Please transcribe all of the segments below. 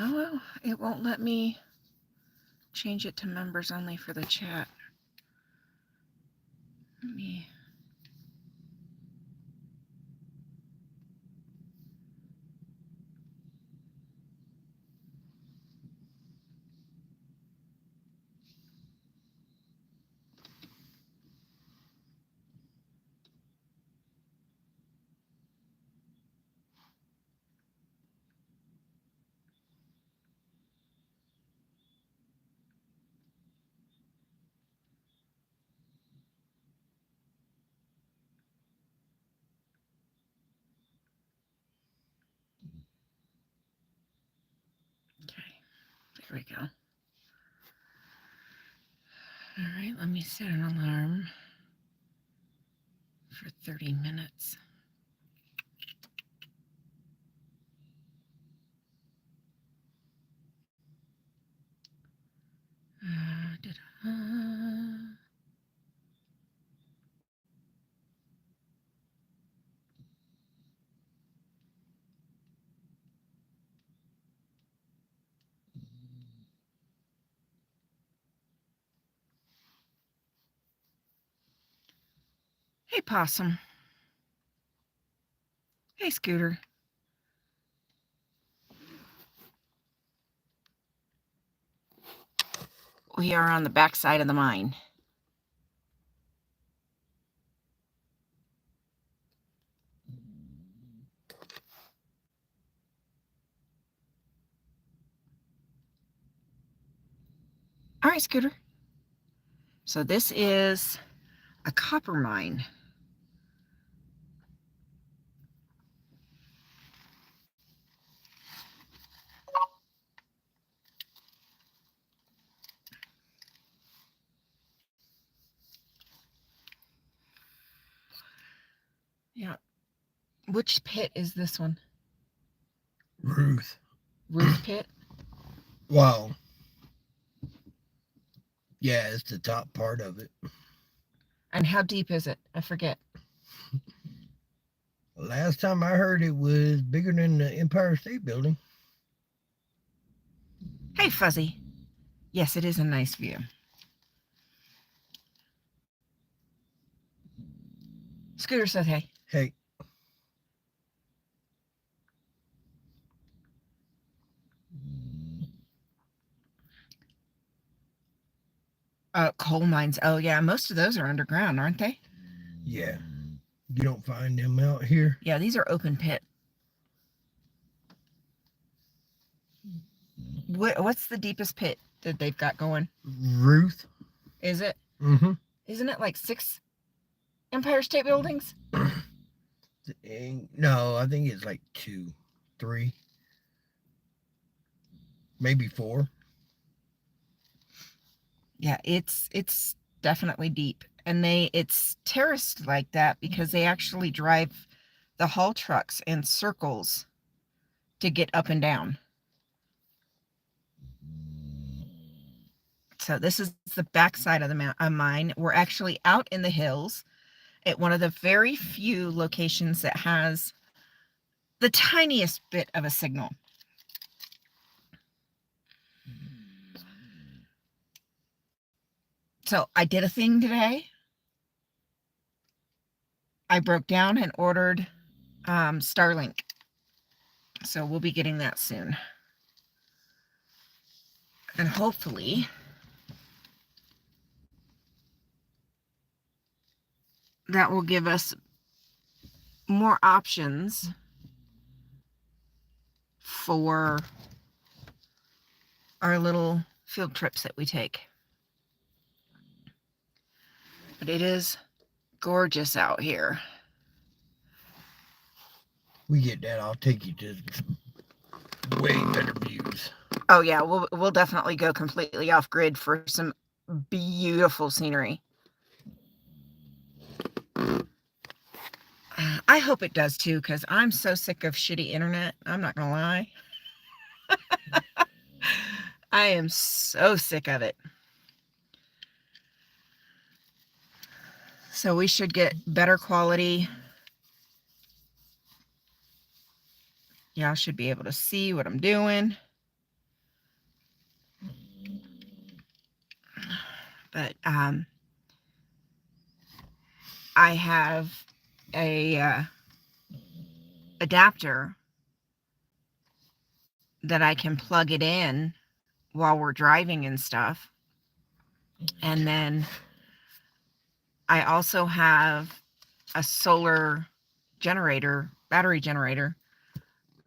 Oh, well, it won't let me change it to members only for the chat. Let me... Okay, there we go. All right, let me set an alarm for 30 minutes. Hey, Possum. Hey, Scooter. We are on the back side of the mine. All right, Scooter. So this is a copper mine. Yeah. Which pit is this one? Ruth. Ruth pit? Wow. Yeah, it's the top part of it. And how deep is it? I forget. Last time I heard it was bigger than the Empire State Building. Hey, Fuzzy. Yes, it is a nice view. Scooter said hey. Hey. Coal mines. Oh, yeah. Most of those are underground, aren't they? Yeah. You don't find them out here? Yeah, these are open pit. What's the deepest pit that they've got going? Ruth. Is it? Mm-hmm. Isn't it like 6 Empire State Buildings? No, I think it's like 2, 3, maybe 4. Yeah, it's definitely deep. And it's terraced like that because they actually drive the haul trucks in circles to get up and down. So this is the back side of the mine. We're actually out in the hills at one of the very few locations that has the tiniest bit of a signal. So I did a thing today. I broke down and ordered Starlink. So we'll be getting that soon. And hopefully that will give us more options for our little field trips that we take. But it is gorgeous out here. We get that, I'll take you to way better views. Oh yeah, we'll definitely go completely off grid for some beautiful scenery. I hope it does too, because I'm so sick of shitty internet. I'm not gonna lie. I am so sick of it. So we should get better quality. Y'all should be able to see what I'm doing. But I have a adapter that I can plug it in while we're driving and stuff. And then I also have a solar generator, battery generator,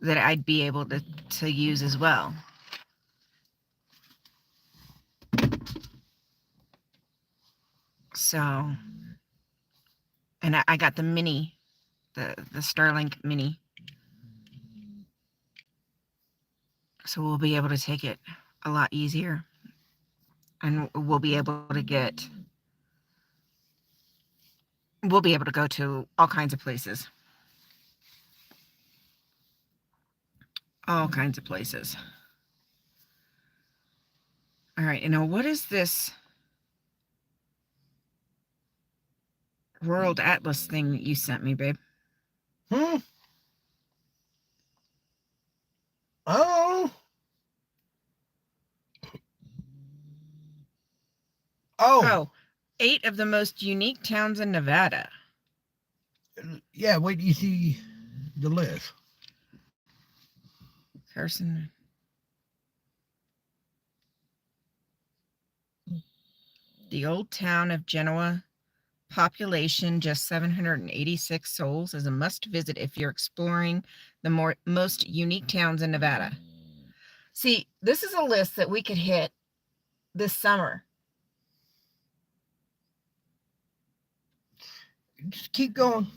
that I'd be able to use as well. So, and I got the mini, the Starlink mini. So we'll be able to take it a lot easier. And we'll be able to go to all kinds of places. All kinds of places. All right, now what is this World Atlas thing that you sent me, babe? Oh. 8 of the most unique towns in Nevada. Yeah, wait till you see the list. Carson. The old town of Genoa, population just 786 souls, is a must visit if you're exploring the most unique towns in Nevada. See, this is a list that we could hit this summer. Just keep going.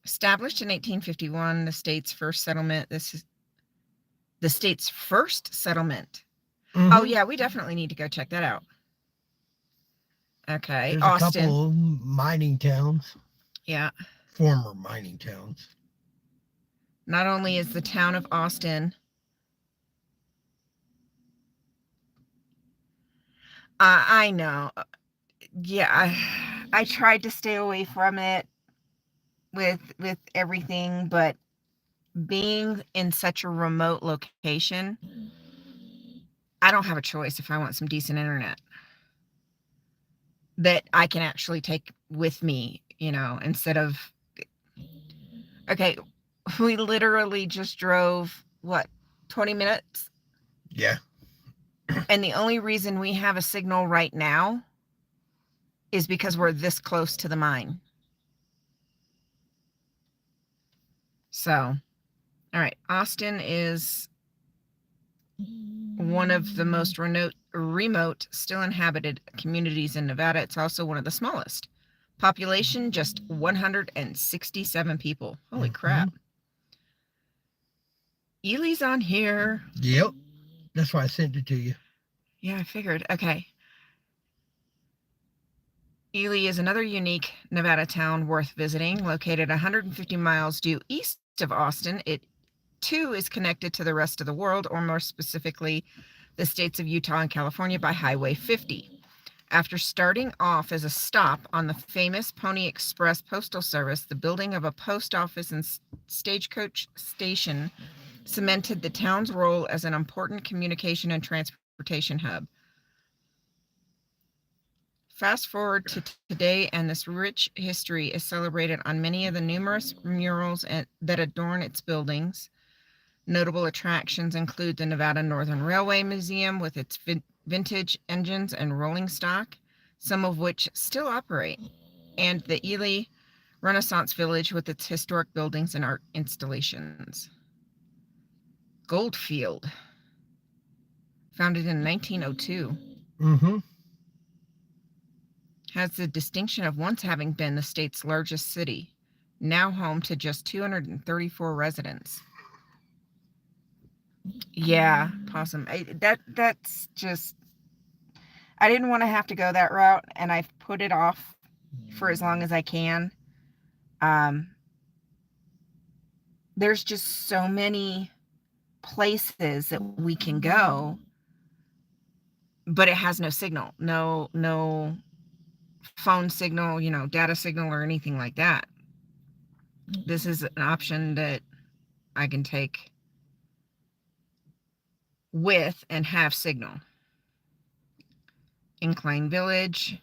Established in 1851, the state's first settlement. This is the state's first settlement. Mm-hmm. Oh, yeah, we definitely need to go check that out. Okay, there's Austin. A couple of mining towns. Yeah. Former mining towns. Not only is the town of Austin I know. Yeah, I tried to stay away from it with everything, but being in such a remote location, I don't have a choice if I want some decent internet that I can actually take with me, instead of, okay, we literally just drove, 20 minutes? Yeah. And the only reason we have a signal right now is because we're this close to the mine. So, all right, Austin is one of the most remote, still inhabited communities in Nevada. It's also one of the smallest. Population, just 167 people. Holy crap. Ely's on here. Yep. That's why I sent it to you. Yeah, I figured. Okay. Ely is another unique Nevada town worth visiting. Located 150 miles due east of Austin, it too is connected to the rest of the world, or more specifically, the states of Utah and California by Highway 50. After starting off as a stop on the famous Pony Express postal service, the building of a post office and stagecoach station cemented the town's role as an important communication and transportation hub. Fast forward to today, and this rich history is celebrated on many of the numerous murals that adorn its buildings. Notable attractions include the Nevada Northern Railway Museum with its vintage engines and rolling stock, some of which still operate, and the Ely Renaissance Village with its historic buildings and art installations. Goldfield, founded in 1902. Has the distinction of once having been the state's largest city, now home to just 234 residents. Yeah, Possum. That's just, I didn't want to have to go that route, and I've put it off for as long as I can. There's just so many places that we can go, but it has no signal, no phone signal, data signal or anything like that. This is an option that I can take with and have signal. Incline Village.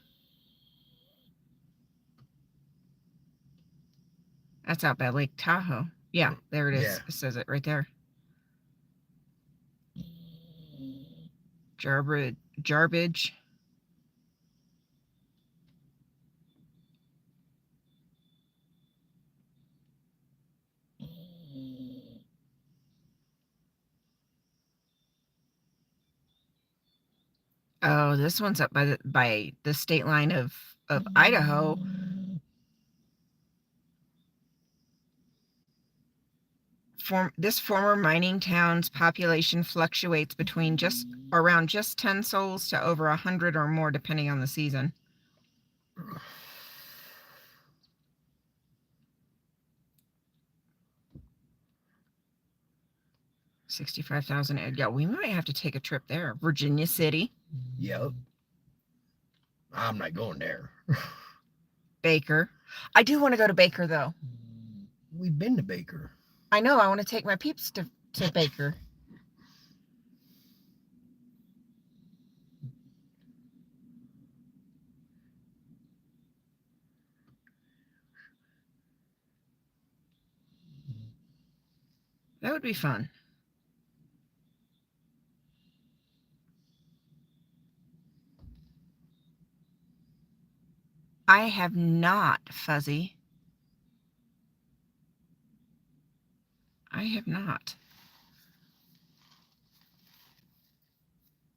That's out by Lake Tahoe. Yeah, there it is. Yeah. It says it right there. Jarbidge. Oh, this one's up by the state line of Idaho. This former mining town's population fluctuates between around 10 souls to over 100 or more, depending on the season. $65,000. Yeah, we might have to take a trip there. Virginia City. Yep. I'm not going there. Baker. I do want to go to Baker, though. We've been to Baker. I know. I want to take my peeps to Baker. That would be fun. I have not, Fuzzy. I have not.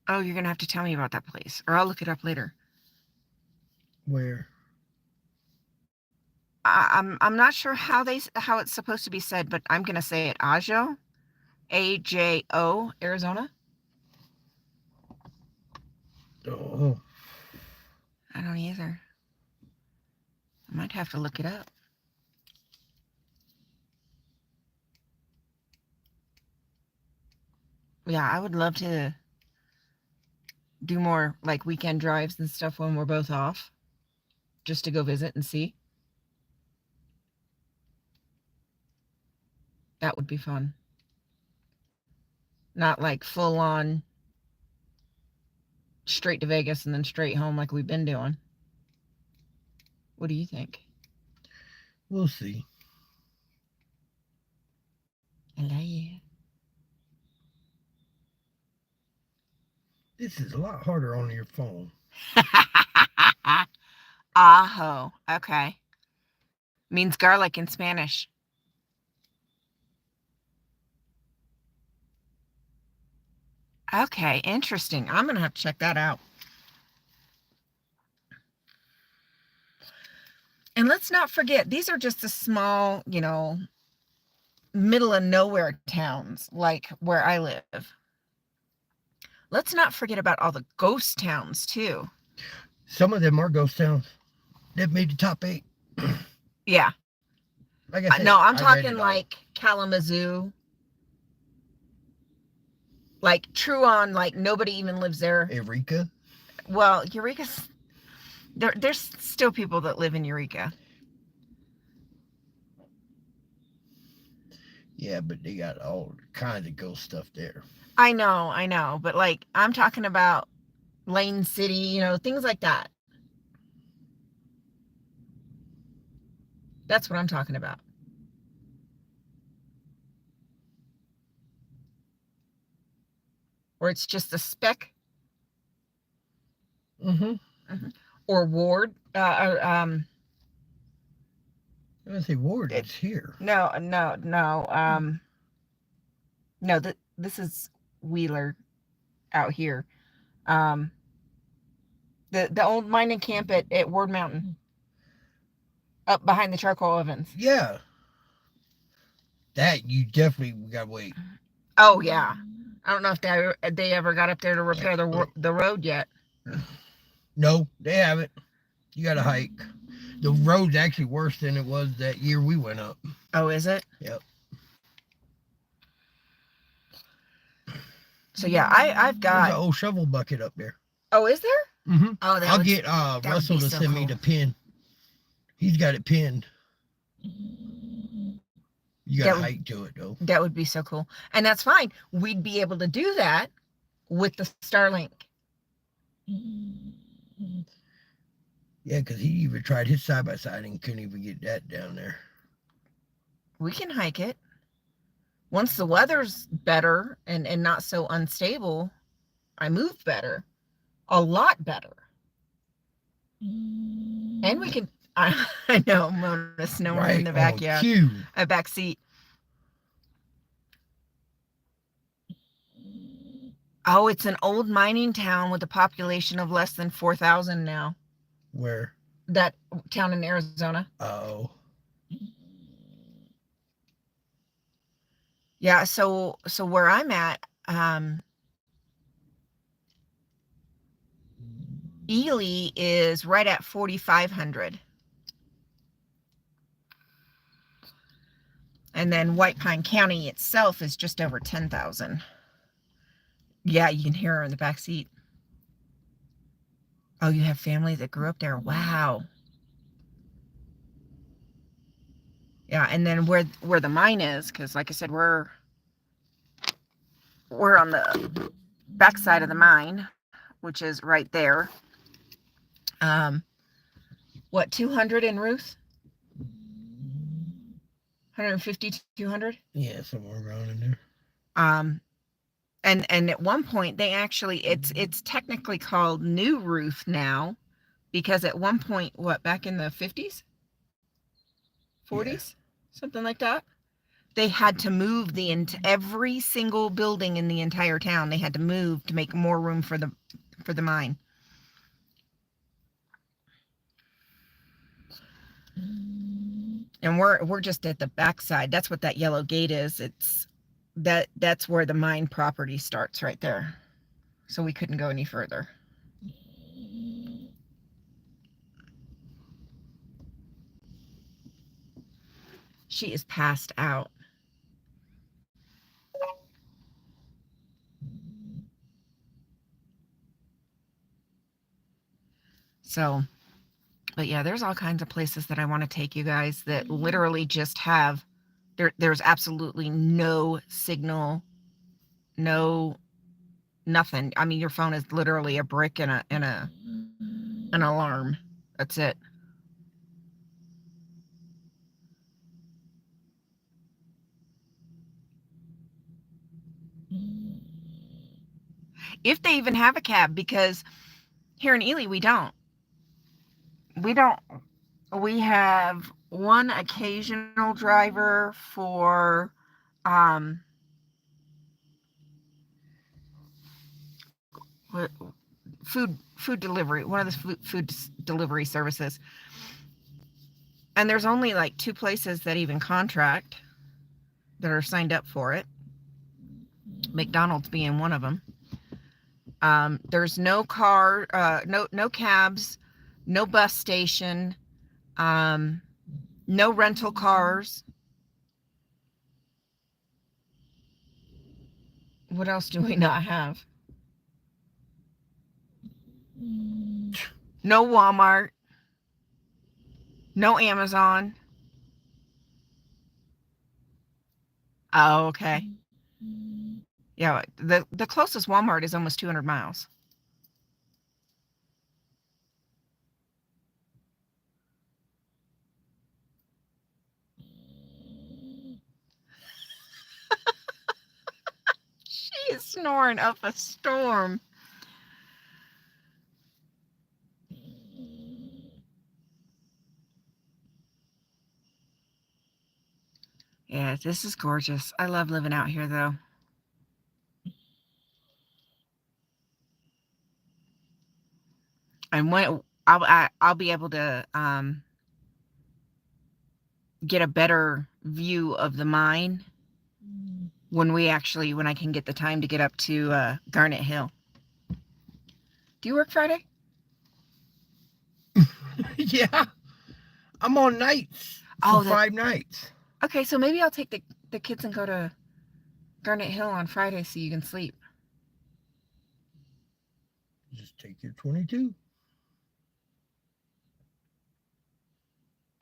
Oh, you're going to have to tell me about that place, or I'll look it up later. Where? I'm not sure how it's supposed to be said, but I'm going to say it. Ajo. AJO, Arizona. Oh. I don't either. I might have to look it up. Yeah, I would love to do more like weekend drives and stuff when we're both off, just to go visit and see. That would be fun. Not like full on straight to Vegas and then straight home like we've been doing. What do you think? We'll see. I love you. This is a lot harder on your phone. Ajo. Okay. Means garlic in Spanish. Okay, interesting. I'm going to have to check that out. And let's not forget, these are just the small, middle of nowhere towns like where I live. Let's not forget about all the ghost towns too. Some of them are ghost towns. They've made the top 8. Yeah. Like I said, no, I'm talking like Kalamazoo. Like Truon, like nobody even lives there. Eureka. Well, Eureka's there's still people that live in Eureka. Yeah, but they got all kinds of ghost stuff there. I know, but like I'm talking about Lane City, things like that. That's what I'm talking about. Where it's just a speck. Mm-hmm. Or Ward. I was gonna say Ward. It's here. No. No. This is Wheeler, out here. The old mining camp at Ward Mountain, up behind the charcoal ovens. Yeah. That you definitely gotta wait. Oh yeah. I don't know if they ever got up there to repair the road yet. No, they haven't. You got to hike. The road's actually worse than it was that year we went up. Oh, is it? Yep. So yeah, I've got. There's an old shovel bucket up there. Oh, is there? Mm-hmm. Oh, I'll get Russell to send me the pin. He's got it pinned. You got to hike to it though. That would be so cool, and that's fine. We'd be able to do that with the Starlink. Yeah, because he even tried his side by side and couldn't even get that down there. We can hike it. Once the weather's better and not so unstable, I move better. A lot better. And we can, I know, Mona snoring in Right the on backyard, cue. back seat. Oh, it's an old mining town with a population of less than 4,000 now. Where? That town in Arizona. Oh. Yeah, so where I'm at, Ely is right at 4,500. And then White Pine County itself is just over 10,000. Yeah, you can hear her in the back seat. Oh, you have family that grew up there. Wow. Yeah, and then where the mine is, because like I said, we're on the back side of the mine, which is right there. What, 200 in Ruth? 150 to 200? Yeah, somewhere around in there. And at one point they actually, it's technically called New Ruth now, because at one point, what, back in the 50s, 40s, something like that, they had to move every single building in the entire town. They had to move to make more room for the mine. And we're just at the backside. That's what that yellow gate is. That's where the mine property starts, right there. So we couldn't go any further. She is passed out. So, but yeah, there's all kinds of places that I want to take you guys that literally just have, there's absolutely no signal, no nothing. I mean, your phone is literally a brick and an alarm. That's it. If they even have a cab, because here in Ely, we don't. We have one occasional driver for food delivery, one of the food delivery services. And there's only like 2 places that even contract, that are signed up for it. McDonald's being one of them. There's no car, no cabs, no bus station, no rental cars. What else do we not have? No Walmart, no Amazon. Oh, okay. Yeah, the closest Walmart is almost 200 miles. She is snoring up a storm. Yeah, this is gorgeous. I love living out here, though. And when I'll be able to get a better view of the mine when I can get the time to get up to Garnet Hill. Do you work Friday? Yeah. I'm on nights for 5 nights. Okay, so maybe I'll take the kids and go to Garnet Hill on Friday so you can sleep. Just take your 22.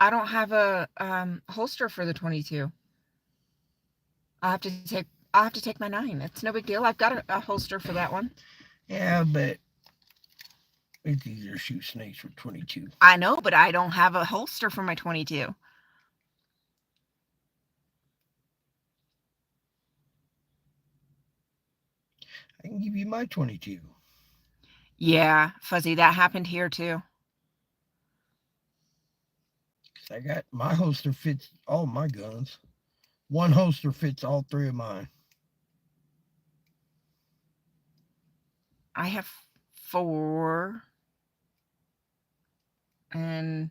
I don't have a holster for the 22. I'll have to take my 9. It's no big deal. I've got a holster for that one. Yeah, but It's easier to shoot snakes with 22. I know, but I don't have a holster for my 22. I can give you my 22. Yeah, Fuzzy, that happened here too. I got my holster fits all my guns. One holster fits all 3 of mine. I have 4 and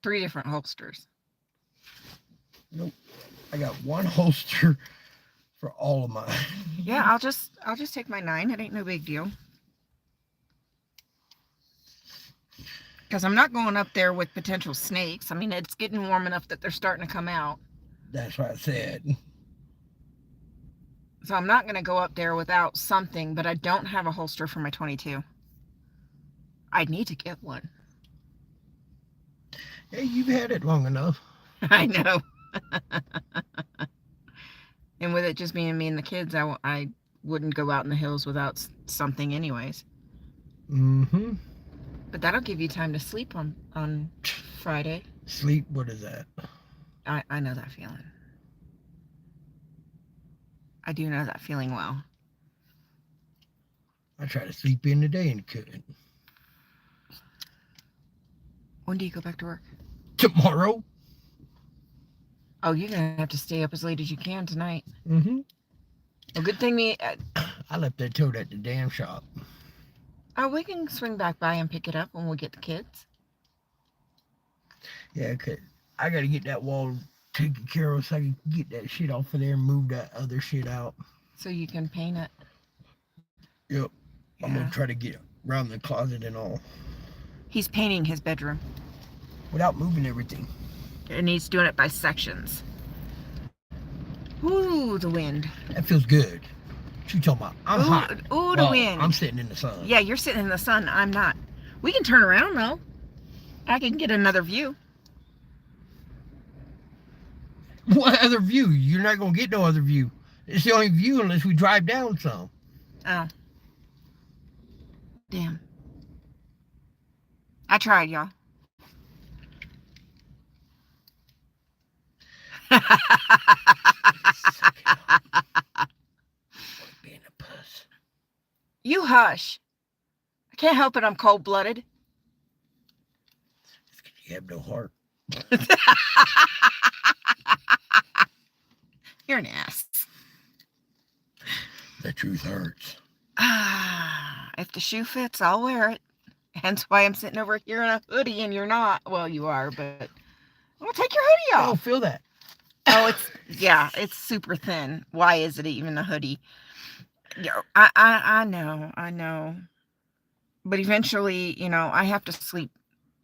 3 different holsters. Nope. I got one holster for all of mine. Yeah, I'll just take my 9. It ain't no big deal. Because I'm not going up there with potential snakes. I mean, it's getting warm enough that they're starting to come out. That's what I said. So I'm not going to go up there without something, but I don't have a holster for my 22. I need to get one. Hey, you've had it long enough. I know. And with it just being me and the kids, I wouldn't go out in the hills without something anyways. Mm-hmm. But that'll give you time to sleep on Friday. Sleep? What is that? I know that feeling. I do know that feeling well. I tried to sleep in today and couldn't. When do you go back to work? Tomorrow? Oh, you're going to have to stay up as late as you can tonight. Mm-hmm. Well, good thing I left that toad at the damn shop. Oh, we can swing back by and pick it up when we get the kids. Yeah, 'cause I got to get that wall taken care of so I can get that shit off of there and move that other shit out. So you can paint it. Yep. Yeah. I'm going to try to get around the closet and all. He's painting his bedroom. Without moving everything. And he's doing it by sections. Ooh, the wind. That feels good. What you talking about? I'm hot. Ooh, the wind. I'm sitting in the sun. Yeah, you're sitting in the sun. I'm not. We can turn around, though. I can get another view. What other view? You're not going to get no other view. It's the only view unless we drive down some. Oh. Damn. I tried, y'all. Being a puss. You hush. I can't help it. I'm cold-blooded. It's 'cause you have no heart. You're an ass. The truth hurts. If the shoe fits, I'll wear it. Hence why I'm sitting over here in a hoodie and you're not. Well, you are, but I'll take your hoodie Oh, off. feel that. Oh, it's super thin. Why is it even a hoodie? Yeah, I know. But eventually, I have to sleep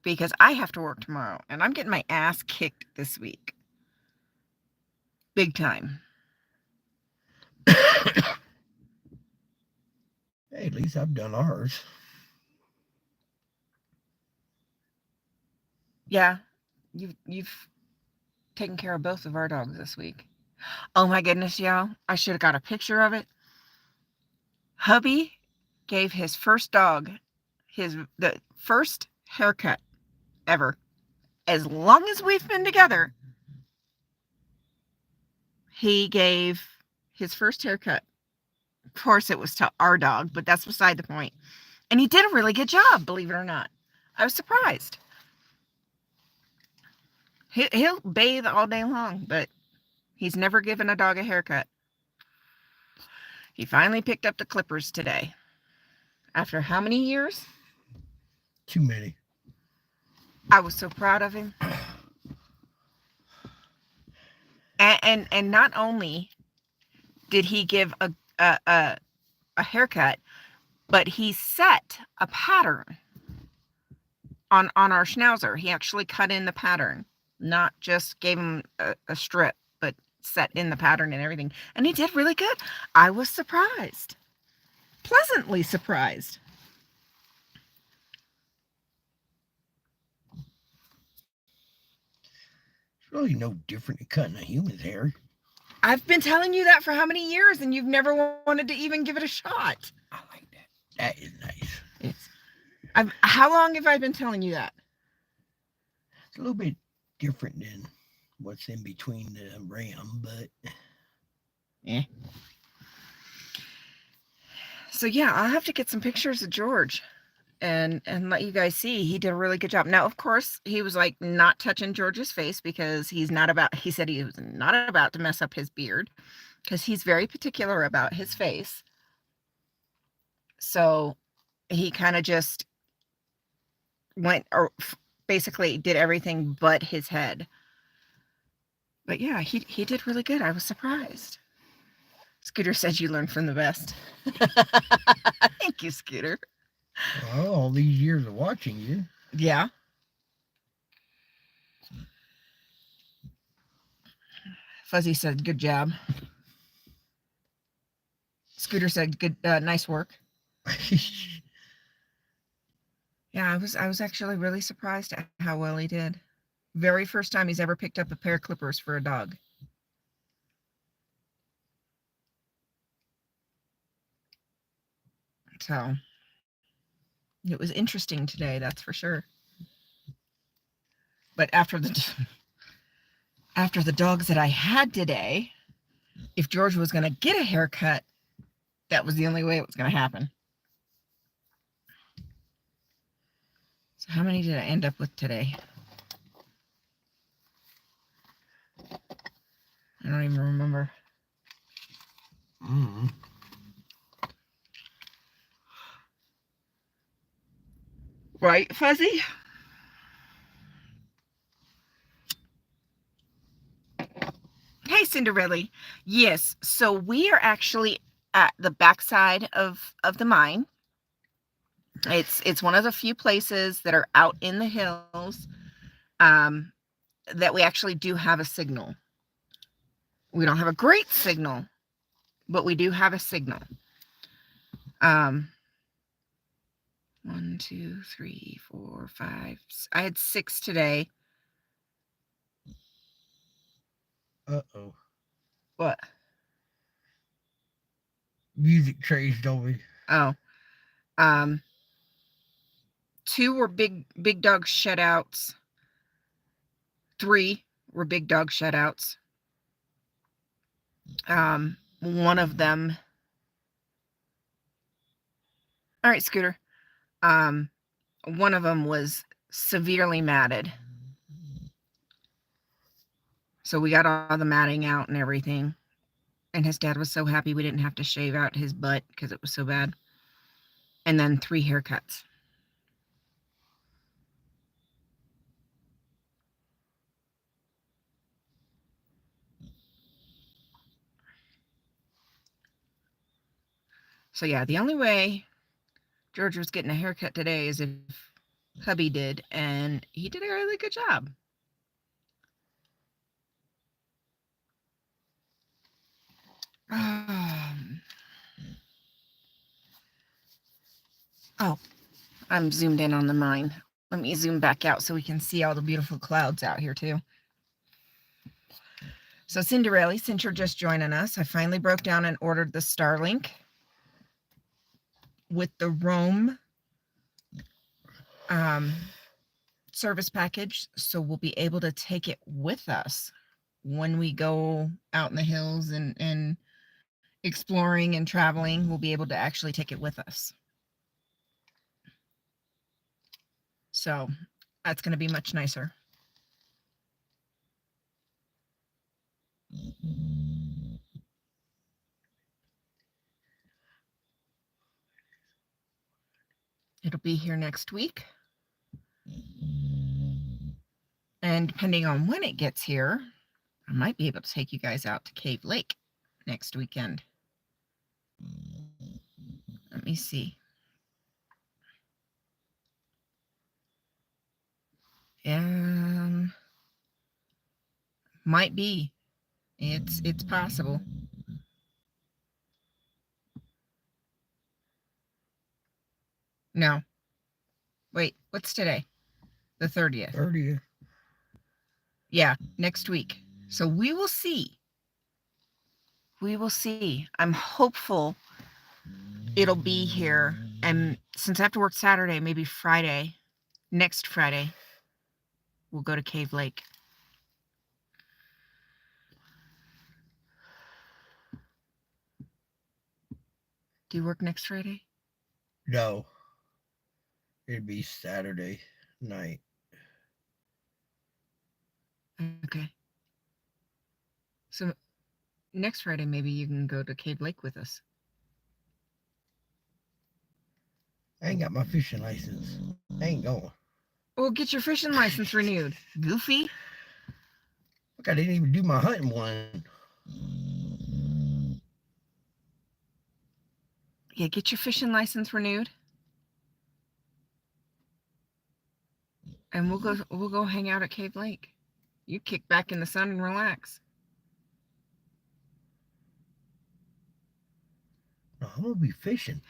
because I have to work tomorrow and I'm getting my ass kicked this week. Big time. Hey, at least I've done ours. Yeah, you've taken care of both of our dogs this week. Oh my goodness, y'all. I should have got a picture of it. Hubby gave his first dog the first haircut ever. As long as we've been together, he gave his first haircut. Of course, it was to our dog, but that's beside the point. And he did a really good job, believe it or not. I was surprised. He'll bathe all day long, but he's never given a dog a haircut. He finally picked up the clippers today. After how many years? Too many. I was so proud of him. And not only did he give a haircut, but he set a pattern on our Schnauzer. He actually cut in the pattern, not just gave him a strip, but set in the pattern and everything. And he did really good. I was surprised. Pleasantly surprised. It's really no different than cutting a human's hair. I've been telling you that for how many years, and you've never wanted to even give it a shot. I like that. That is nice. How long have I been telling you that? It's a little bit different than what's in between the ram, but Yeah. So yeah, I'll have to get some pictures of George and let you guys see. He did a really good job. Now, of course, he was like not touching George's face because he said he was not about to mess up his beard because he's very particular about his face. So he kind of just went or basically did everything but his head. But yeah, he did really good. I was surprised. Scooter said you learned from the best. Thank you, Scooter. well, all these years of watching you. Yeah. Fuzzy said good job. Scooter said good, nice work. Yeah, I was actually really surprised at how well he did. Very first time he's ever picked up a pair of clippers for a dog. So it was interesting today, that's for sure. But after the dogs that I had today, if George was going to get a haircut, that was the only way it was going to happen. So how many did I end up with today? I don't even remember. Mm. Right, Fuzzy? Hey, Cinderella. Yes, so we are actually at the backside of the mine. It's one of the few places that are out in the hills that we actually do have a signal. We don't have a great signal, but we do have a signal. 1, 2, 3, 4, 5. I had 6 today. Uh-oh. What? Music trays, Dolby. Oh. 2 were big dog shutouts. 3 were big dog shutouts. One of them. All right, Scooter. One of them was severely matted. So we got all the matting out and everything. And his dad was so happy we didn't have to shave out his butt because it was so bad. And then 3 haircuts. So yeah, the only way George was getting a haircut today is if hubby did, and he did a really good job. Oh, I'm zoomed in on the mine. Let me zoom back out so we can see all the beautiful clouds out here too. So Cinderella, since you're just joining us, I finally broke down and ordered the Starlink with the Roam service package. So we'll be able to take it with us when we go out in the hills and exploring and traveling. We'll be able to actually take it with us. So that's going to be much nicer. It'll be here next week. And depending on when it gets here, I might be able to take you guys out to Cave Lake next weekend. Let me see. Might be. It's possible. No. Wait, what's today? The 30th. 30th. Yeah, next week. So we will see. We will see. I'm hopeful it'll be here And since I have to work Saturday, maybe Friday, next Friday, we'll go to Cave Lake. Do you work next Friday? No. It'd be Saturday night. Okay. So next Friday, maybe you can go to Cave Lake with us. I ain't got my fishing license. I ain't going. Well, get your fishing license renewed. Goofy. Look, I didn't even do my hunting one. Yeah, get your fishing license renewed. And we'll go hang out at Cave Lake. You kick back in the sun and relax. No, I'm gonna be fishing.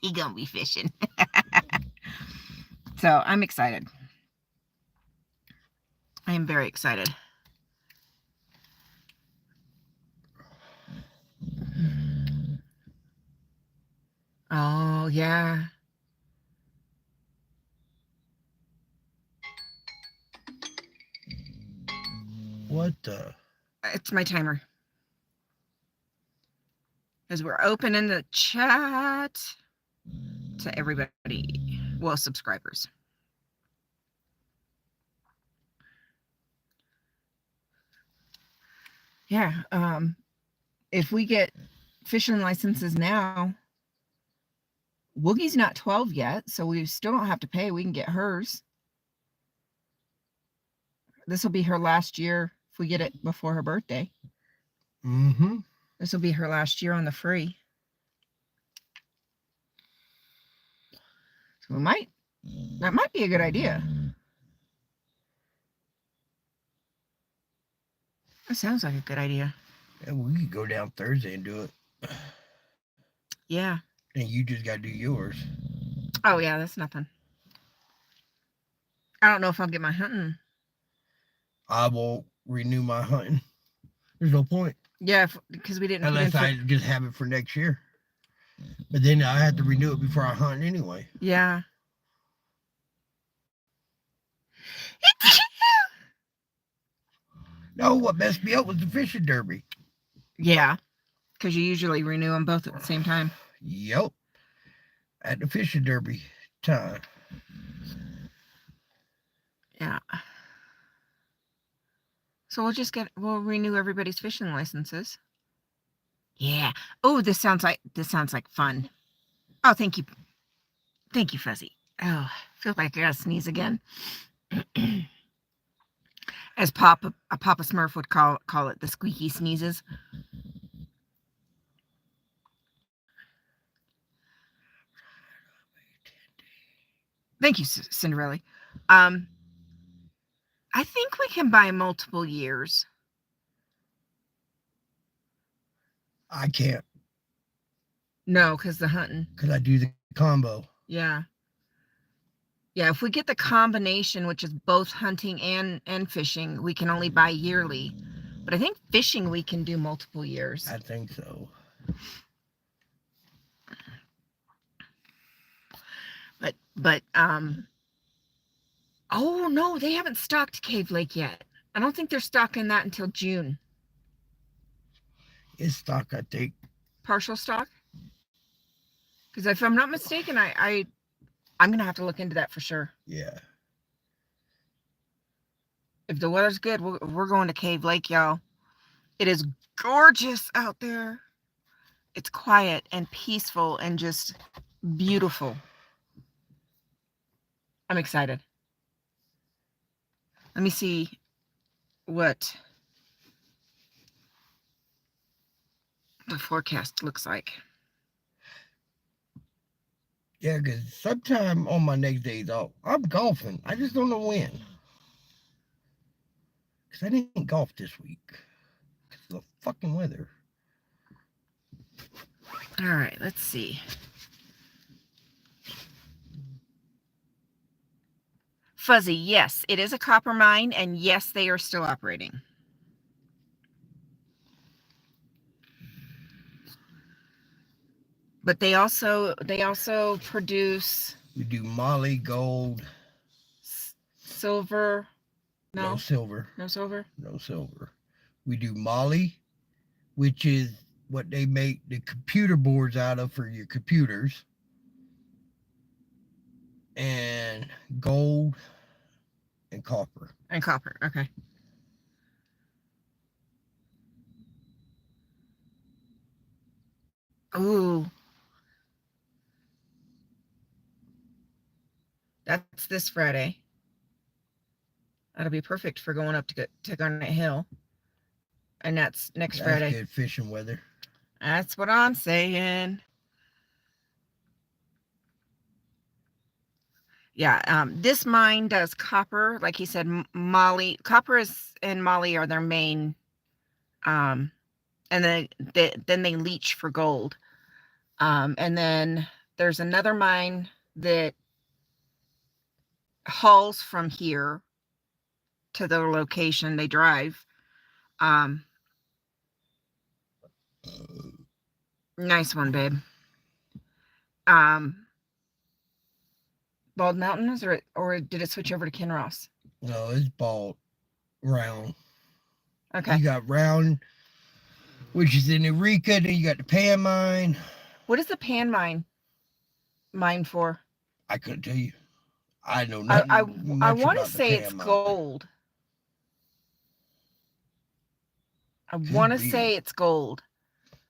He gonna be fishing. So I'm excited. I am very excited. Oh yeah. What the? It's my timer. As we're opening the chat to everybody. Well, subscribers. Yeah. If we get fishing licenses now, Woogie's not 12 yet, so we still don't have to pay. We can get hers. This will be her last year if we get it before her birthday. Mm-hmm. This will be her last year on the free. So that might be a good idea. That sounds like a good idea. Yeah, we could go down Thursday and do it. Yeah. And you just gotta do yours. Oh yeah, that's nothing. I don't know if I'll get my hunting. I won't renew my hunting. There's no point. Yeah, because we didn't. Unless I just have it for next year. But then I have to renew it before I hunt anyway. Yeah. No, what messed me up was the fishing derby. Yeah, because you usually renew them both at the same time. Yep. At the fishing derby time. Yeah. So we'll renew everybody's fishing licenses. Yeah. Oh, this sounds like fun. Oh, thank you. Thank you, Fuzzy. Oh, I feel like I gotta sneeze again. As Papa Smurf would call it, the squeaky sneezes. Thank you, Cinderella. I think we can buy multiple years. I can't. No, because the hunting. Because I do the combo. Yeah. Yeah, if we get the combination, which is both hunting and fishing, we can only buy yearly. But I think fishing we can do multiple years. I think so. But oh no, they haven't stocked Cave Lake yet. I don't think they're stocking that until June. It's stock, I think. Partial stock? Because if I'm not mistaken, I'm gonna have to look into that for sure. Yeah. If the weather's good, we're going to Cave Lake, y'all. It is gorgeous out there. It's quiet and peaceful and just beautiful. I'm excited. Let me see what the forecast looks like. Yeah, because sometime on my next days off, I'm golfing. I just don't know when. Because I didn't golf this week. Because of the fucking weather. All right, let's see. Fuzzy, yes, it is a copper mine, and yes, they are still operating. But they also produce We do moly, gold, silver. no No, silver, no silver. no silver. We do moly, which is what they make the computer boards out of for your computers, and gold and copper. And copper. Okay. Ooh, that's this Friday. That'll be perfect for going up to Garnet Hill. And that's next That's Friday. good fishing weather. That's what I'm saying. Yeah, this mine does copper, like he said. Moly, copper is and moly are their main, and then they leach for gold. And then there's another mine that hauls from here to the location they drive. Um, Nice one, babe. Um, Bald Mountain, or did it switch over to Kinross? No, it's bald, round. Okay. You got round, which is in Eureka. Then you got the Pan mine. What is the Pan mine for? I couldn't tell you. I know I nothing I much want to about the say it's Pan mine. gold. I Could want to be. say it's gold,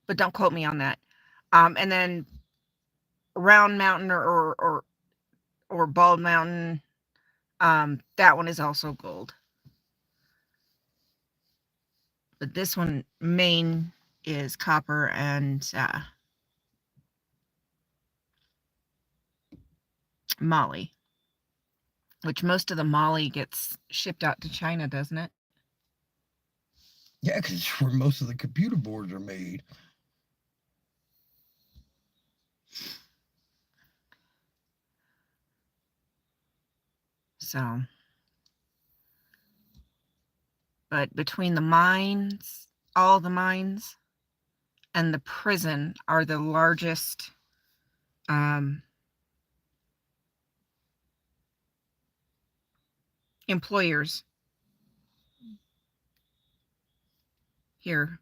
but don't quote me on that. And then Round Mountain or Bald Mountain, that one is also gold. But this one main is copper and moly, which most of the moly gets shipped out to China, doesn't it? Yeah, because it's where most of the computer boards are made. So, but between the mines, all the mines, and the prison are the largest employers here.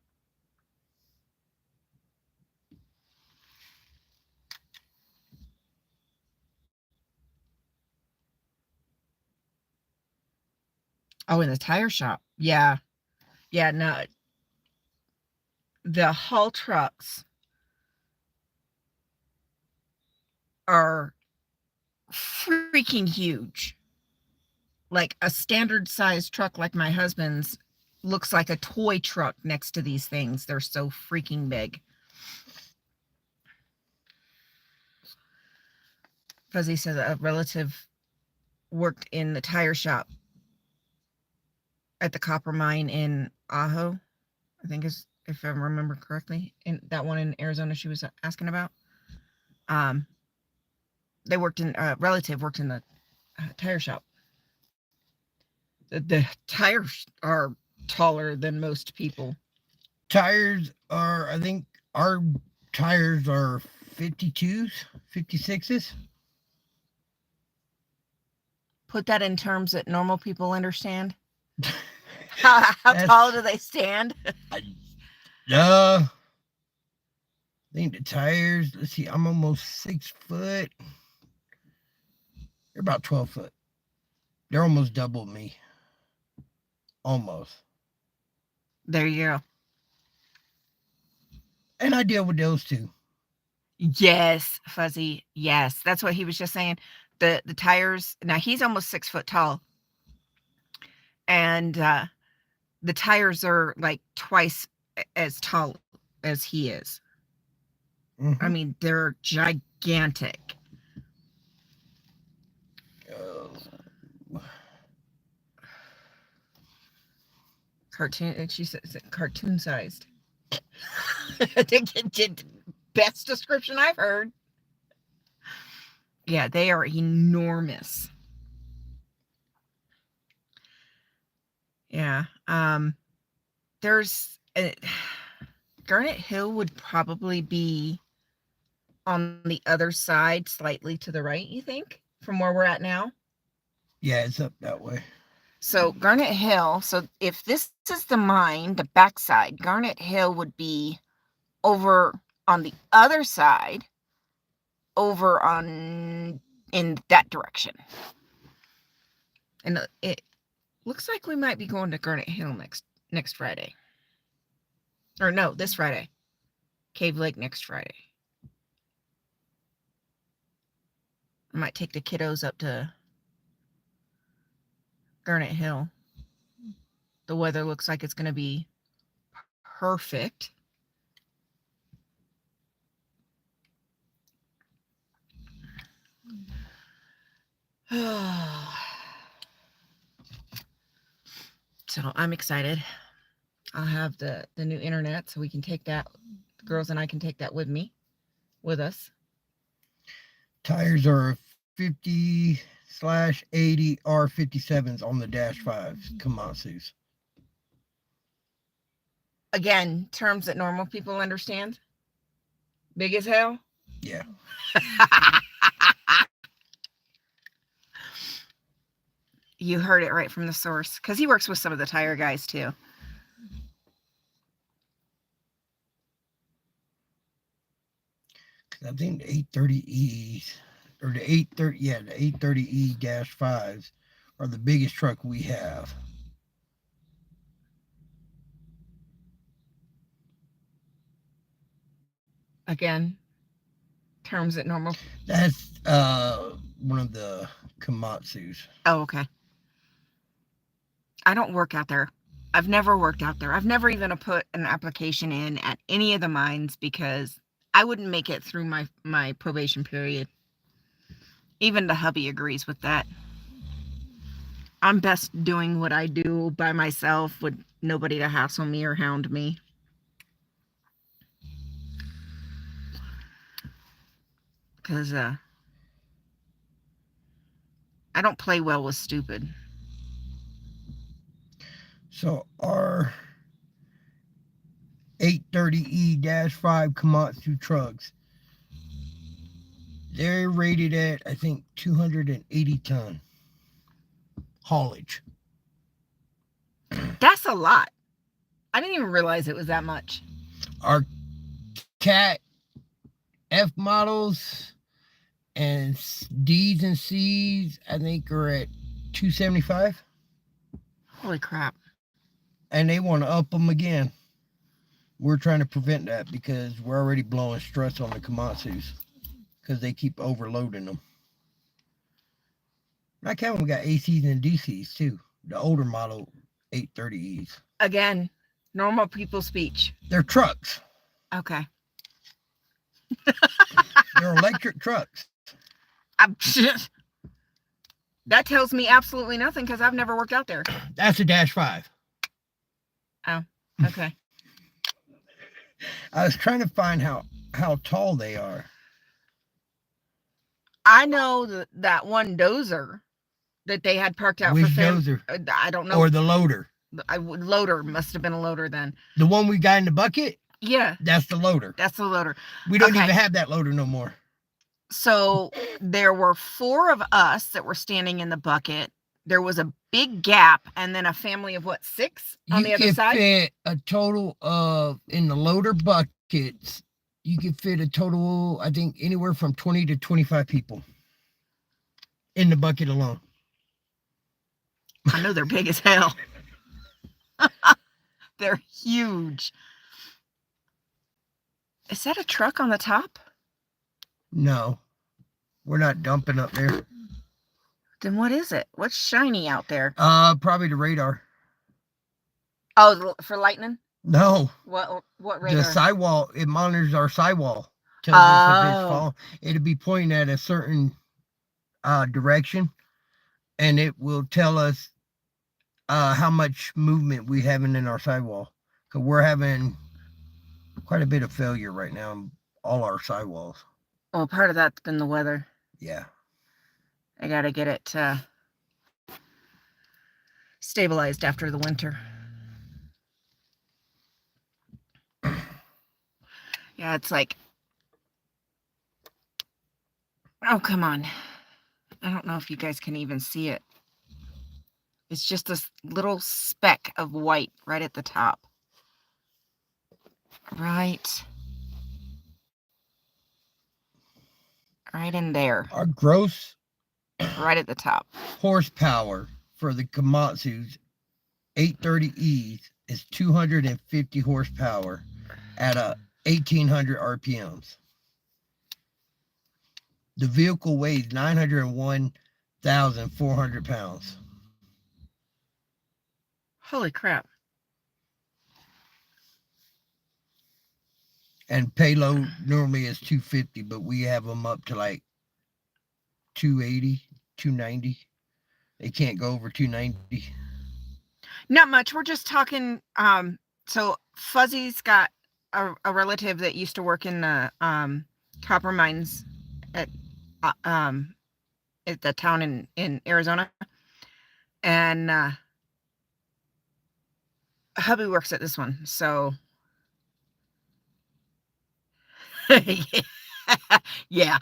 Oh, in the tire shop. Yeah. Yeah, no. The haul trucks are freaking huge. Like a standard size truck like my husband's looks like a toy truck next to these things. They're so freaking big. Fuzzy says a relative worked in the tire shop at the copper mine in Ajo, I think is, if I remember correctly, in that one in Arizona she was asking about. They worked in relative worked in the tire shop. The tires are taller than most people. Tires are, I think, our tires are 52s, 56s. Put that in terms that normal people understand. How tall do they stand? I think the tires, let's see, I'm almost 6 foot. They're about 12 foot. They're almost double me. Almost. There you go. And I deal with those too. Yes, Fuzzy. Yes, that's what he was just saying. The tires. Now he's almost 6 foot tall, and the tires are like twice as tall as he is. Mm-hmm. I mean, they're gigantic. Cartoon. She says cartoon sized. Best description I've heard. Yeah, they are enormous. Yeah. There's Garnet Hill would probably be on the other side, slightly to the right, you think, from where we're at now? Yeah, it's up that way. So Garnet Hill, so if this is the mine, the backside, Garnet Hill would be over on the other side, over on in that direction. And it looks like we might be going to Garnet Hill next Friday. Or no, this Friday. Cave Lake next Friday. I might take the kiddos up to Garnet Hill. The weather looks like it's going to be perfect. So I'm excited. I'll have the new internet so we can take that. The girls and I can take that with us. Tires are 50/80 R57s on the Dash 5s, Komatsu's. Again, terms that normal people understand. Big as hell. Yeah. You heard it right from the source, because he works with some of the tire guys too. I think the 830Es or the 830E-5s are the biggest truck we have. Again, terms that normal. That's one of the Komatsu's. Oh, okay. I don't work out there. I've never worked out there. I've never even put an application in at any of the mines because I wouldn't make it through my probation period. Even the hubby agrees with that. I'm best doing what I do by myself with nobody to hassle me or hound me. Because I don't play well with stupid. So our 830E-5 Komatsu trucks, they're rated at, I think, 280 ton haulage. That's a lot. I didn't even realize it was that much. Our Cat F models and D's and C's, I think, are at 275. Holy crap. And they want to up them again. We're trying to prevent that because we're already blowing struts on the Komatsu's because they keep overloading them. I count we got ACs and DCs too. The older model 830Es. Again, normal people speech. They're trucks. Okay. They're electric trucks. That tells me absolutely nothing because I've never worked out there. That's a Dash 5. Oh, okay. I was trying to find how tall they are. I know that one dozer that they had parked out. Which for dozer? I don't know. Or the loader. Loader must have been a loader then. The one we got in the bucket? Yeah. That's the loader. That's the loader. We don't even have that loader no more. So there were 4 of us that were standing in the bucket. There was a big gap, and then a family of 6 on the other side? You can fit a total of, in the loader buckets, you can fit a total, I think, anywhere from 20 to 25 people in the bucket alone. I know they're big as hell. They're huge. Is that a truck on the top? No, we're not dumping up there. Then what is it? What's shiny out there? Probably the radar. Oh, for lightning? No. What radar? The sidewall. It monitors our sidewall. Tells us if it's falling. It'll be pointing at a certain direction, and it will tell us how much movement we having in our sidewall. Because we're having quite a bit of failure right now in all our sidewalls. Well, part of that's been the weather. Yeah. I got to get it stabilized after the winter. Yeah, it's like Oh, come on. I don't know if you guys can even see it. It's just this little speck of white right at the top. Right in there. Our gross Right at the top. horsepower for the Komatsu's 830Es is 250 horsepower at 1800 RPMs. The vehicle weighs 901,400 pounds. Holy crap. And payload normally is 250, but we have them up to like 280, 290. They can't go over 290. Not much. We're just talking. So Fuzzy's got a relative that used to work in the copper mines at the town in Arizona, and hubby works at this one. So yeah,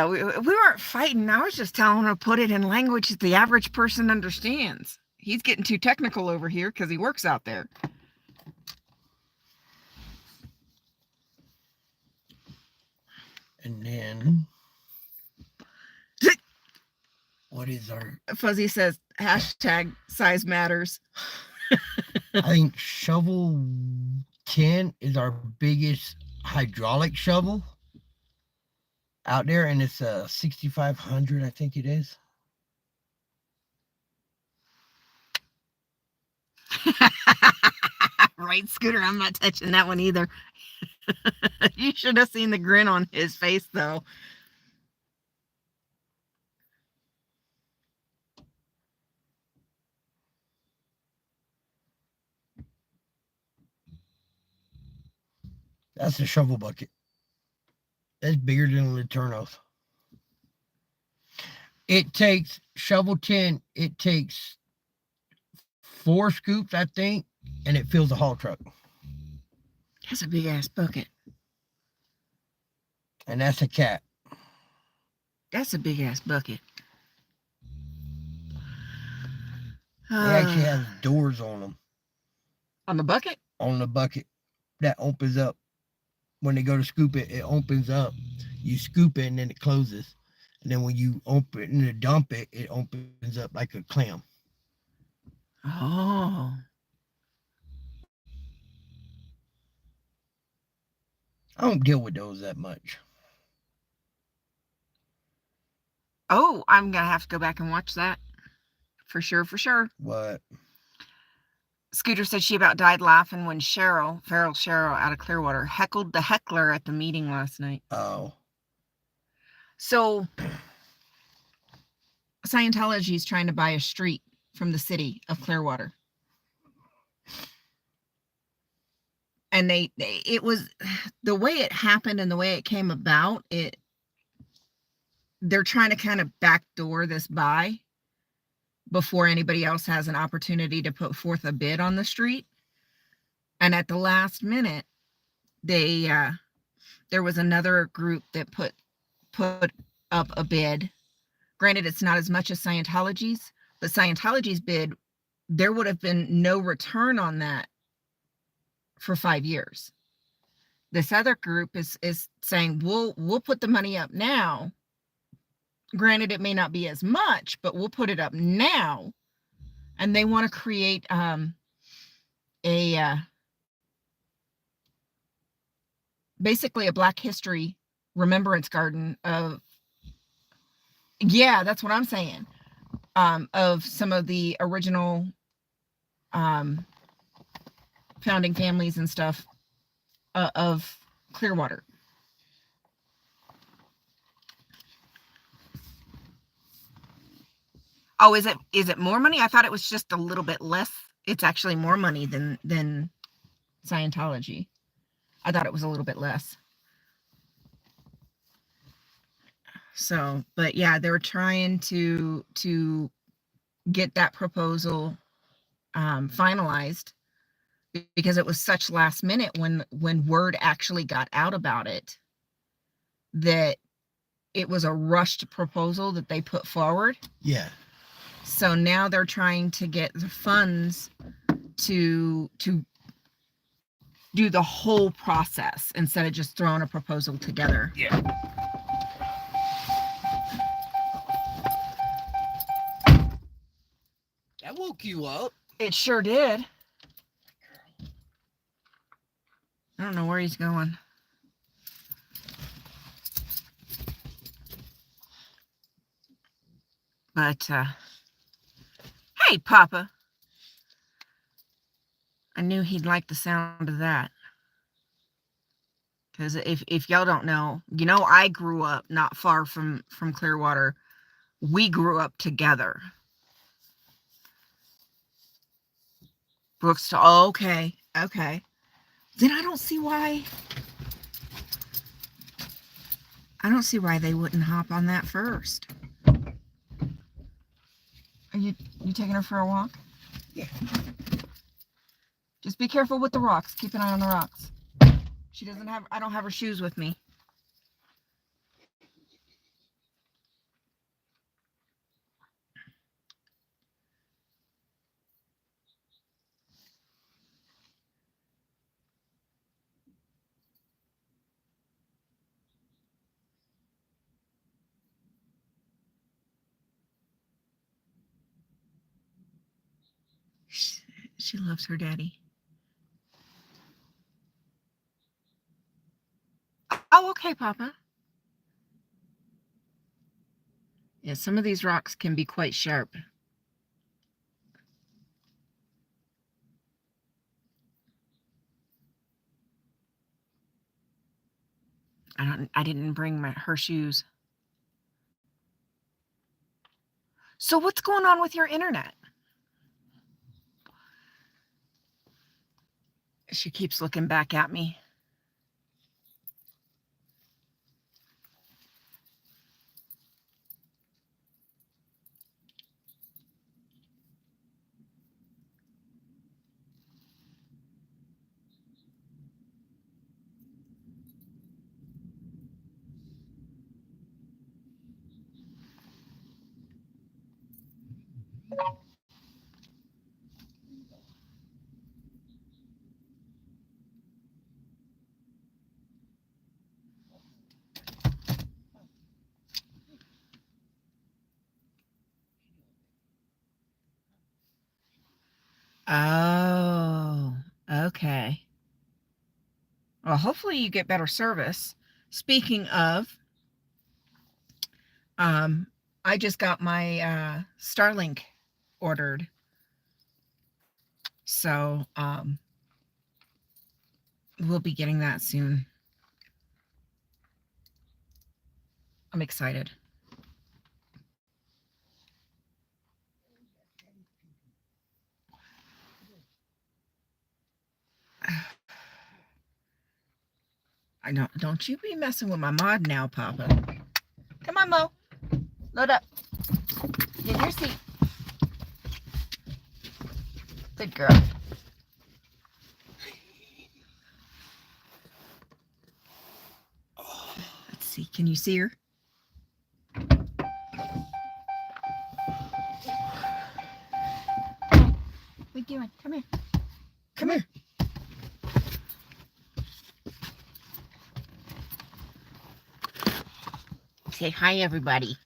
we weren't fighting. I was just telling her to put it in language that the average person understands. He's getting too technical over here because he works out there. And then, what is our... Fuzzy says, hashtag size matters. I think shovel 10 is our biggest hydraulic shovel out there, and it's a 6,500, I think it is. Right, Scooter, I'm not touching that one either. You should have seen the grin on his face, though. That's a shovel bucket. That's bigger than a Letourneau's. It takes, shovel 10, it takes 4 scoops, I think, and it fills a haul truck. That's a big ass bucket. And that's a cat. That's a big ass bucket. They actually have doors on them. On the bucket? On the bucket that opens up. When they go to scoop it, it opens up. You scoop it and then it closes. And then when you open and dump it, it opens up like a clam. Oh. I don't deal with those that much. Oh, I'm going to have to go back and watch that. For sure. What? Scooter said she about died laughing when Feral Cheryl out of Clearwater heckled the heckler at the meeting last night. Oh. So Scientology is trying to buy a street from the city of Clearwater. And it was the way it happened and the way it came about, they're trying to kind of backdoor this buy before anybody else has an opportunity to put forth a bid on the street. And at the last minute, there was another group that put up a bid. Granted, it's not as much as Scientology's, but Scientology's bid, there would have been no return on that for 5 years. This other group is saying, we'll put the money up now. Granted, it may not be as much, but we'll put it up now. And they want to create basically a Black History remembrance garden of, yeah, that's what I'm saying, of some of the original founding families and stuff of Clearwater. Oh, is it more money? I thought it was just a little bit less. It's actually more money than Scientology. I thought it was a little bit less. So, but yeah, they were trying to get that proposal finalized, because it was such last minute when word actually got out about it that it was a rushed proposal that they put forward. Yeah. So now they're trying to get the funds to do the whole process instead of just throwing a proposal together. Yeah. That woke you up. It sure did. I don't know where he's going. But, hey, Papa. I knew he'd like the sound of that. Because if y'all don't know, you know, I grew up not far from Clearwater. We grew up together. Brooks, oh, okay. Then I don't see why they wouldn't hop on that first. Are you taking her for a walk? Yeah. Just be careful with the rocks. Keep an eye on the rocks. I don't have her shoes with me. She loves her daddy. Oh, okay, Papa. Yeah, some of these rocks can be quite sharp. I didn't bring her shoes. So what's going on with your internet? She keeps looking back at me. Oh, okay. Well, hopefully you get better service. Speaking of, I just got my Starlink ordered. So, we'll be getting that soon. I'm excited. Don't you be messing with my mod now, Papa. Come on, Mo. Load up. Get in your seat. Good girl. Let's see. Can you see her? What are you doing? Come here. Come here. Say hi, everybody.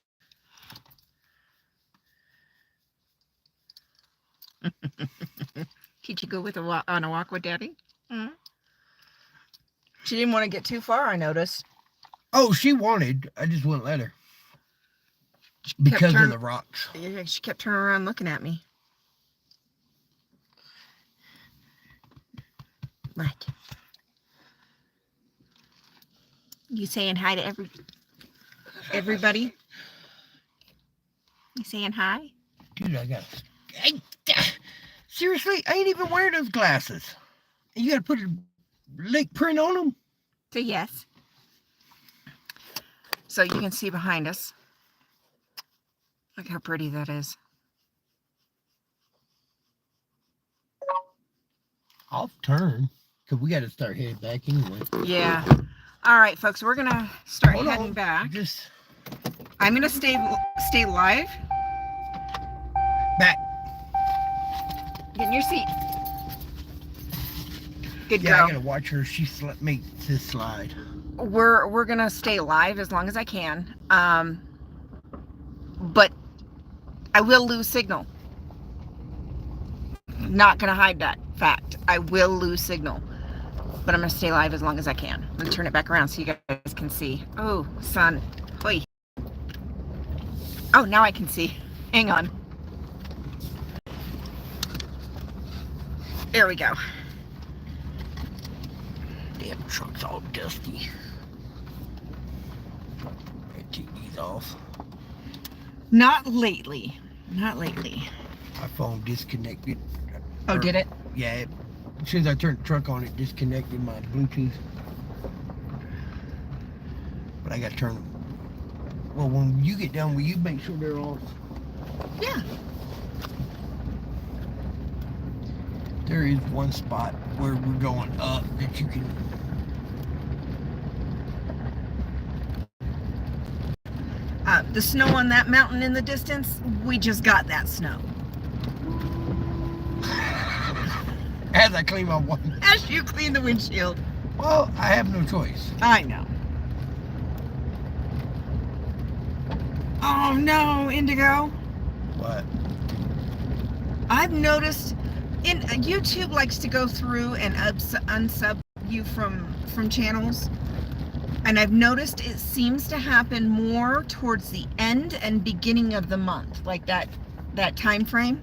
Did you go on a walk with Daddy? Mm-hmm. She didn't want to get too far, I noticed. Oh, she wanted. I just wouldn't let her. Because of the rocks. Yeah, she kept turning around looking at me. What? You saying hi to everybody? You saying hi? Dude, seriously, I ain't even wearing those glasses. You gotta put a lake print on them? Say yes. So you can see behind us. Look how pretty that is. I'll turn, because we gotta start heading back anyway. Yeah. All right, folks, we're gonna start heading back. I'm gonna stay live. Back. Get in your seat. Good Yeah, girl. I gotta watch her. She makes this slide. We're gonna stay live as long as I can. But I will lose signal. Not gonna hide that fact. I will lose signal. But I'm gonna stay live as long as I can. I'm gonna turn it back around so you guys can see. Oh, sun. Hoi. Oh, now I can see. Hang on. There we go. Damn truck's all dusty. I take these off. Not lately. Not lately. My phone disconnected. Oh, did it? Yeah, as soon as I turned the truck on, it disconnected my Bluetooth. But I gotta turn them. Well, when you get done, will you make sure they're off? Yeah. There is one spot where we're going up that you can. The snow on that mountain in the distance, we just got that snow. As I clean my one. As you clean the windshield. Well, I have no choice. I know. Oh no, Indigo. What? I've noticed YouTube likes to go through and unsub you from channels. And I've noticed it seems to happen more towards the end and beginning of the month, like that time frame.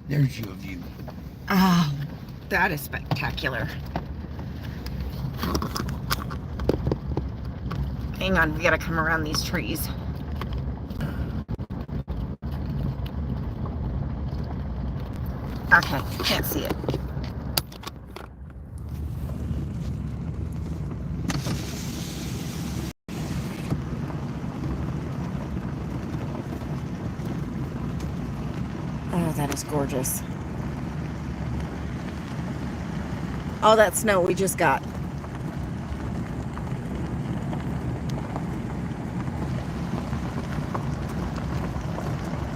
There's your view. Oh, that is spectacular. Hang on, we gotta come around these trees. Okay, can't see it. Oh, that is gorgeous. All that snow we just got.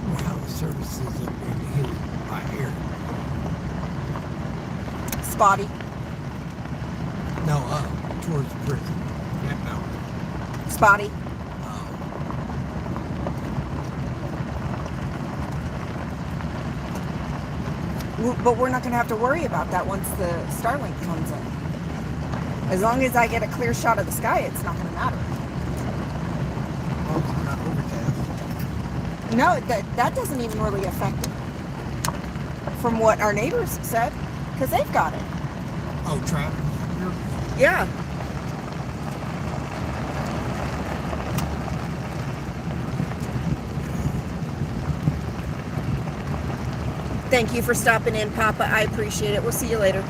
Wow, the services up in the hill right here. Spotty. No, towards the prison. That mountain. Spotty. But we're not going to have to worry about that once the Starlink comes in. As long as I get a clear shot of the sky, it's not going to matter. Oh, it's not overcast. No, that doesn't even really affect it. From what our neighbors said, because they've got it. Oh, traffic. Yeah. Thank you for stopping in, Papa. I appreciate it. We'll see you later.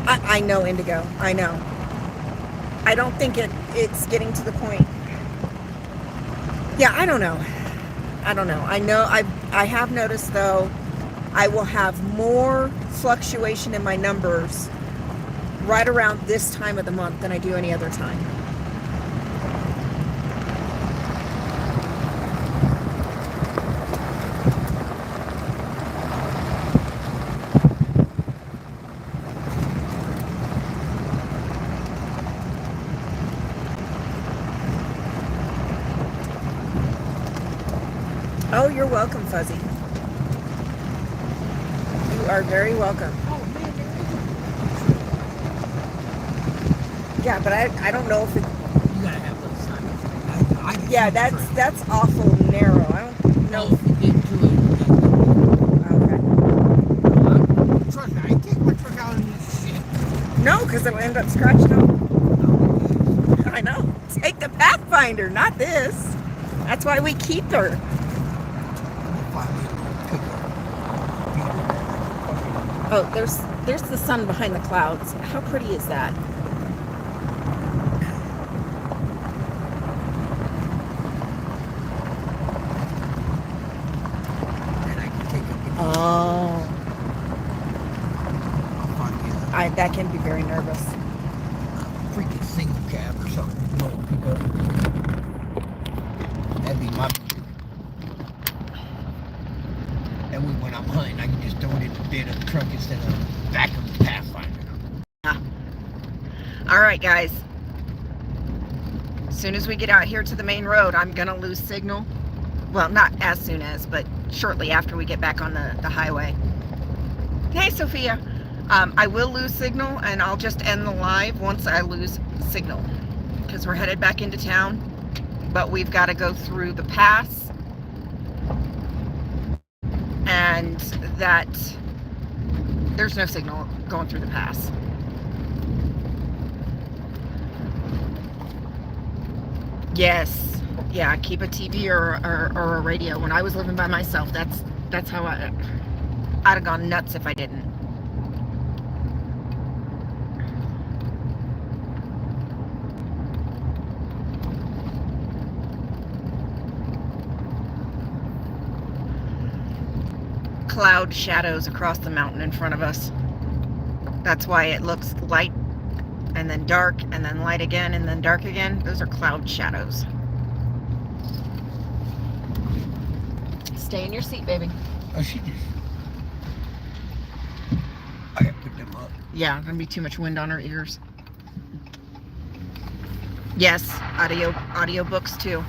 I know, Indigo. I know. I don't think it's getting to the point. Yeah, I don't know. I don't know. I know I have noticed though, I will have more fluctuation in my numbers right around this time of the month than I do any other time. Oh, you're welcome, Fuzzy. You are very welcome. Oh, man, Yeah, but I don't know if it. you gotta have those signs. I can Yeah, see the trail. that's awful narrow. I don't know. No, if you get to it. Okay. Trust me, I ain't take my truck out in this shit. No, because it'll end up scratching up. I know. Take the Pathfinder, not this. That's why we keep her. Oh, there's the sun behind the clouds. How pretty is that? Oh, that can be very nervous. freaking single cab or something. No pickup. That'd be my. That way when I'm hunting, I can just throw it in the bed of the truck instead of back of the Pathfinder. All right, guys. As soon as we get out here to the main road, I'm gonna lose signal. Well, not as soon as, but shortly after we get back on the highway. Hey, Sophia. I will lose signal, and I'll just end the live once I lose signal, because we're headed back into town, but we've got to go through the pass, and that there's no signal going through the pass. Yes, yeah, keep a TV or a radio. When I was living by myself, that's how I'd have gone nuts if I didn't. Cloud shadows across the mountain in front of us. That's why it looks light and then dark and then light again and then dark again. Those are cloud shadows. Stay in your seat, baby. Oh, she just. I gotta put them up. Yeah, gonna be too much wind on her ears. Yes, audio books too.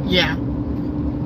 Yeah.